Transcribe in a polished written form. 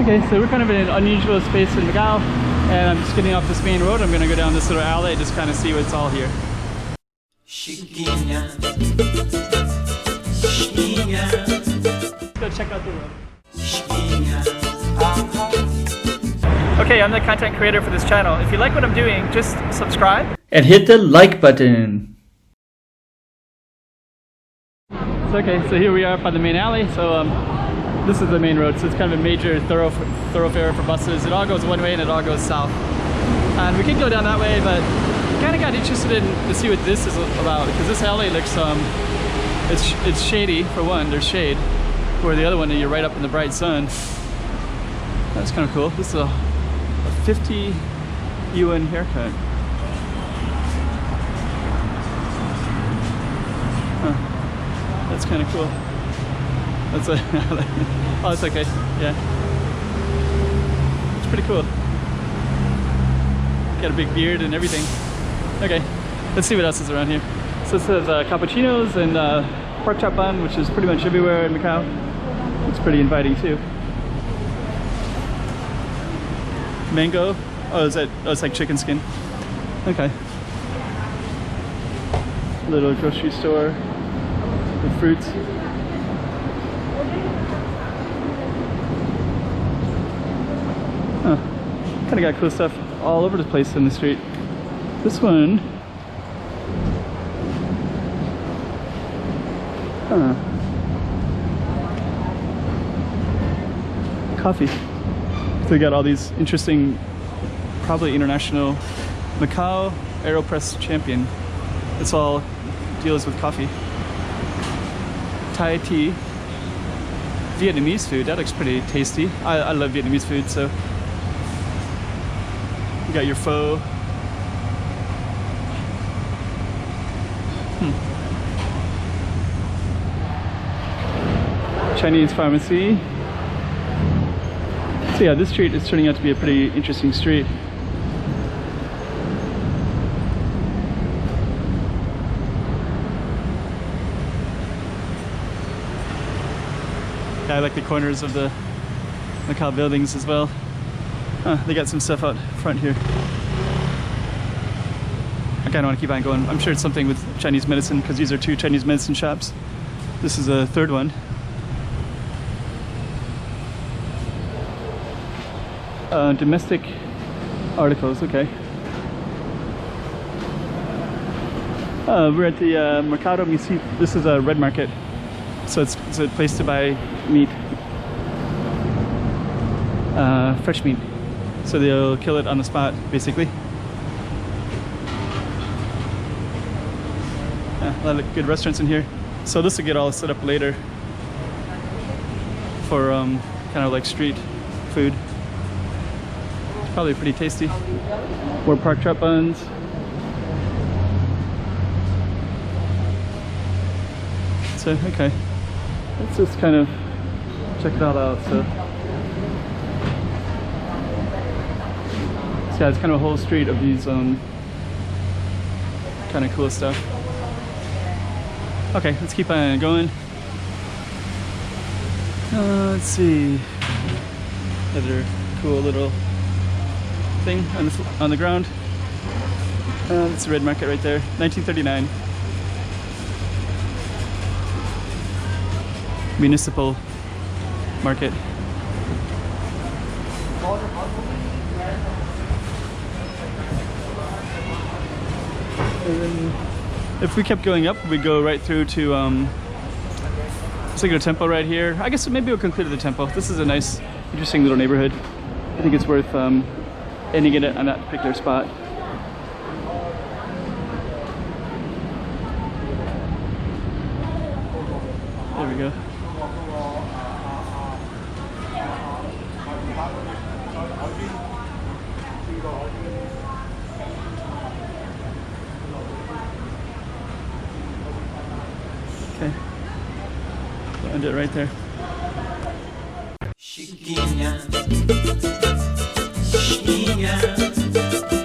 Okay, so we're kind of in an unusual space in Macau, and I'm just getting off this main road. I'm gonna go down this little alley and just kind of see what's all here. Let's go check out the road. Okay, I'm the content creator for this channel. If you like what I'm doing, just subscribe and hit the like button. So, okay, so here we are by the main alley. So this is the main road, so it's kind of a major thoroughfare for buses. It all goes one way and it all goes south. And we could go down that way, but kind of got interested in to see what this is about, because this alley looks it's shady for one. There's shade, where the other one you're right up in the bright sun. That's kind of cool. This is a 50 yuan haircut. Huh. That's kind of cool. That's a oh, it's okay. Yeah, it's pretty cool. Got a big beard and everything. Okay, let's see what else is around here. So it says cappuccinos and pork chop bun, which is pretty much everywhere in Macau. It's pretty inviting too. Mango. Oh, is that? Oh, it's like chicken skin. Okay. Little grocery store with fruits. Huh. Kind of got cool stuff all over the place in the street. This one. Huh. Coffee. So we got all these interesting, probably international Macau AeroPress champion. It's all deals with coffee. Thai tea. Vietnamese food. That looks pretty tasty. I love Vietnamese food, so. You got your pho. Chinese pharmacy. So yeah, this street is turning out to be a pretty interesting street. Yeah, I like the corners of the Macau buildings as well. They got some stuff out front here. I kind of want to keep on going. I'm sure it's something with Chinese medicine, because these are two Chinese medicine shops. This is a third one. Domestic articles, okay. We're at the Mercado Misi. This is a red market, so it's a place to buy meat, fresh meat. So they'll kill it on the spot, basically. Yeah, a lot of good restaurants in here. So this will get all set up later for kind of like street food. It's probably pretty tasty. More pork chop buns. So okay, let's just kind of check it all out. So yeah, it's kind of a whole street of these kind of cool stuff. Okay, let's keep on going. Let's see. Another cool little thing on the ground. It's a red market right there. 1939. Municipal market. And then if we kept going up, we'd go right through to it's like a temple right here. I guess maybe we'll conclude at the temple. This is a nice, interesting little neighborhood. I think it's worth ending it on that particular spot. There we go. Okay, we'll end it right there. Chiquinha, chiquinha.